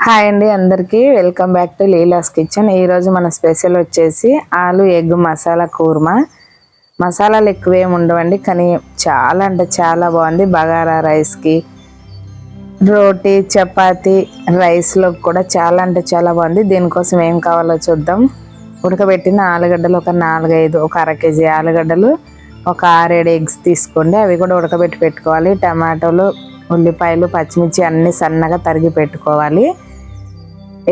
Hi అండి, అందరికీ welcome back to Leela's kitchen. ఈరోజు మన స్పెషల్ వచ్చేసి ఆలు ఎగ్ మసాలా కూర్మా. మసాలాలు ఎక్కువేమి ఉండవండి, కానీ చాలా అంటే చాలా బాగుంది. బగారా రైస్కి, రోటీ, చపాతి, రైస్లో కూడా చాలా అంటే చాలా బాగుంది. దీనికోసం ఏం కావాలో చూద్దాం. ఉడకబెట్టిన ఆలుగడ్డలు ఒక 4-5, ఒక అర కేజీ ఆలుగడ్డలు, ఒక 6-7 ఎగ్స్ తీసుకోండి. అవి కూడా ఉడకబెట్టి పెట్టుకోవాలి. టమాటోలు, ఉల్లిపాయలు, పచ్చిమిర్చి అన్నీ సన్నగా తరిగి పెట్టుకోవాలి.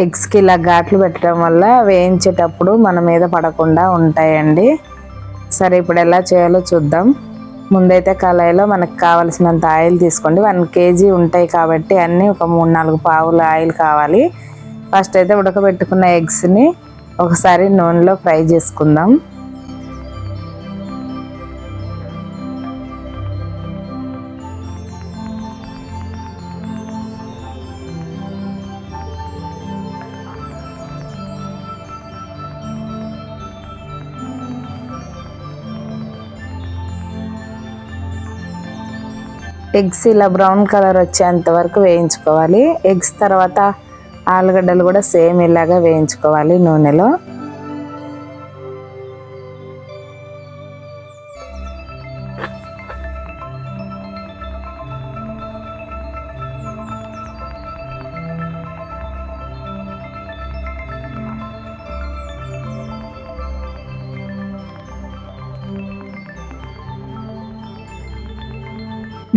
ఎగ్స్కి ఇలా ఘాట్లు పెట్టడం వల్ల వేయించేటప్పుడు మన మీద పడకుండా ఉంటాయండి. సరే, ఇప్పుడు ఎలా చేయాలో చూద్దాం. ముందైతే కళాయిలో మనకు కావలసినంత ఆయిల్ తీసుకోండి. 1 కేజీ ఉంటాయి కాబట్టి అన్నీ ఒక 3-4 పావుల ఆయిల్ కావాలి. ఫస్ట్ అయితే ఉడకబెట్టుకున్న ఎగ్స్ని ఒకసారి నూనెలో ఫ్రై చేసుకుందాం. ఎగ్స్ ఇలా బ్రౌన్ కలర్ వచ్చేంత వరకు వేయించుకోవాలి. ఎగ్స్ తర్వాత ఆలుగడ్డలు కూడా సేమ్ ఇలాగా వేయించుకోవాలి నూనెలో.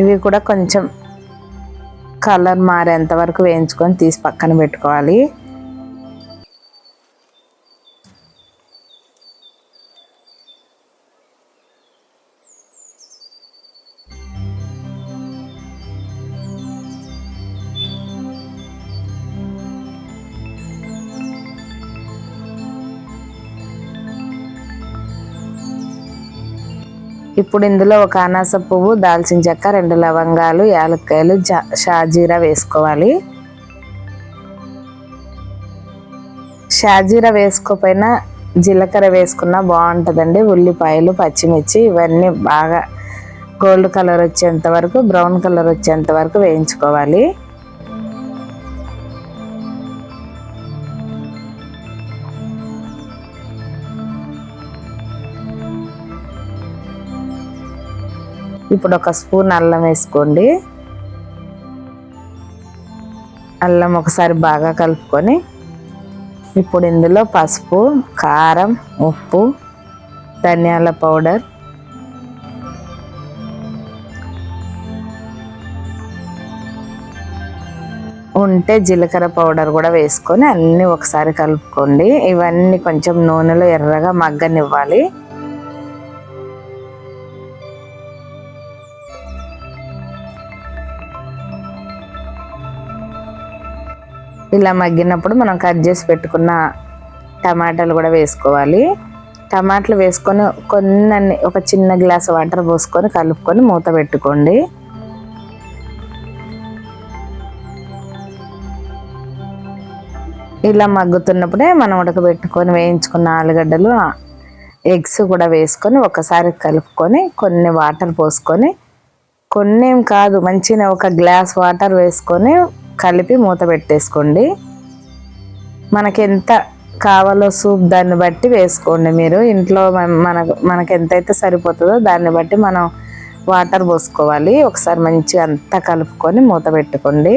ఇవి కూడా కొంచెం కలర్ మారేంత వరకు వేయించుకొని తీసి పక్కన పెట్టుకోవాలి. ఇప్పుడు ఇందులో ఒక అనాస పువ్వు, దాల్చిన చెక్క, 2 లవంగాలు, యాలక్కాయలు, షాజీరా వేసుకోవాలి. షాజీరా వేసుకోకపోయినా జీలకర్ర వేసుకున్నా బాగుంటుందండి. ఉల్లిపాయలు, పచ్చిమిర్చి ఇవన్నీ బాగా గోల్డ్ కలర్ వచ్చేంత వరకు, బ్రౌన్ కలర్ వచ్చేంత వరకు వేయించుకోవాలి. ఇప్పుడు ఒక స్పూన్ అల్లం వేసుకోండి. అల్లం ఒకసారి బాగా కలుపుకొని ఇప్పుడు ఇందులో పసుపు, కారం, ఉప్పు, ధనియాల పౌడర్, ఉంటే జీలకర్ర పౌడర్ కూడా వేసుకొని అన్నీ ఒకసారి కలుపుకోండి. ఇవన్నీ కొంచెం నూనెలో ఎర్రగా మగ్గనివ్వాలి. ఇలా మగ్గినప్పుడు మనం కట్ చేసి పెట్టుకున్న టమాటాలు కూడా వేసుకోవాలి. టమాటాలు వేసుకొని కొన్ని ఒక చిన్న గ్లాస్ వాటర్ పోసుకొని కలుపుకొని మూత పెట్టుకోండి. ఇలా మగ్గుతున్నప్పుడే మనం ఉడకబెట్టుకొని వేయించుకున్న ఆలుగడ్డలు, ఎగ్స్ కూడా వేసుకొని ఒకసారి కలుపుకొని కొన్ని వాటర్ పోసుకొని, కొన్ని ఏం కాదు మంచిగా ఒక గ్లాస్ వాటర్ వేసుకొని కలిపి మూత పెట్టేసుకోండి. మనకి ఎంత కావాలో సూప్ దాన్ని బట్టి వేసుకోండి. మీరు ఇంట్లో మనకు ఎంతైతే సరిపోతుందో దాన్ని బట్టి మనం వాటర్ పోసుకోవాలి. ఒకసారి మంచిగా అంతా కలుపుకొని మూత పెట్టుకోండి.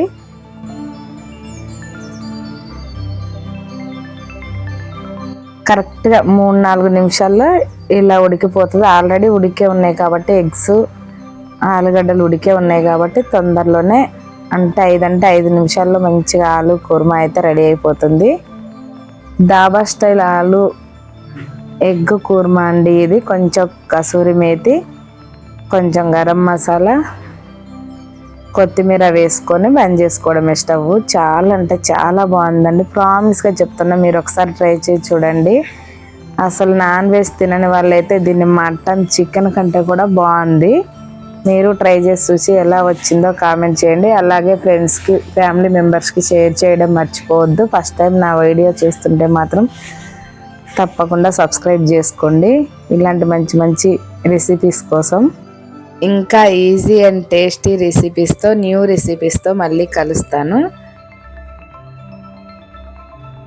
కరెక్ట్గా 3-4 నిమిషాల్లో ఇలా ఉడికిపోతుంది. ఆల్రెడీ ఉడికే ఉన్నాయి కాబట్టి ఎగ్స్, ఆలుగడ్డలు ఉడికే ఉన్నాయి కాబట్టి తొందరలోనే అంటే 5 నిమిషాల్లో మంచిగా ఆలు కుర్మా అయితే రెడీ అయిపోతుంది. దాబా స్టైల్ ఆలు ఎగ్ కుర్మా అండి ఇది. కొంచెం కసూరి మేతి, కొంచెం గరం మసాలా, కొత్తిమీర వేసుకొని బంద్ చేసుకోవడమే స్టవ్. చాలా అంటే చాలా బాగుందండి, ప్రామిస్గా చెప్తున్నా. మీరు ఒకసారి ట్రై చేసి చూడండి. అసలు నాన్ వెజ్ తినని వాళ్ళైతే దీన్ని మటన్, చికెన్ కంటే కూడా బాగుంది. మీరు ట్రై చేసి చూసి ఎలా వచ్చిందో కామెంట్ చేయండి. అలాగే ఫ్రెండ్స్కి, ఫ్యామిలీ మెంబర్స్కి షేర్ చేయడం మర్చిపోవద్దు. ఫస్ట్ టైం నా వీడియో చేస్తుంటే మాత్రం తప్పకుండా సబ్స్క్రైబ్ చేసుకోండి ఇలాంటి మంచి మంచి రెసిపీస్ కోసం. ఇంకా ఈజీ అండ్ టేస్టీ రెసిపీస్తో, న్యూ రెసిపీస్తో మళ్ళీ కలుస్తాను.